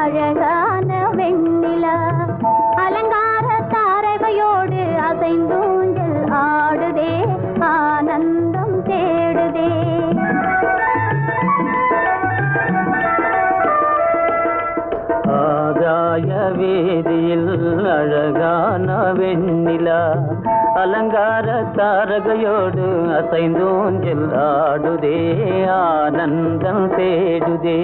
அழகான வெண்ணிலா அலங்கார தாரகையோடு அசைந்தூஞ்சல் ஆடுதே ஆனந்தம் தேடுதே ஆகாய வீதியில் அழகான வெண்ணிலா அலங்கார தாரகையோடு அசைந்தூஞ்சல் ஆடுதே ஆனந்தம் தேடுதே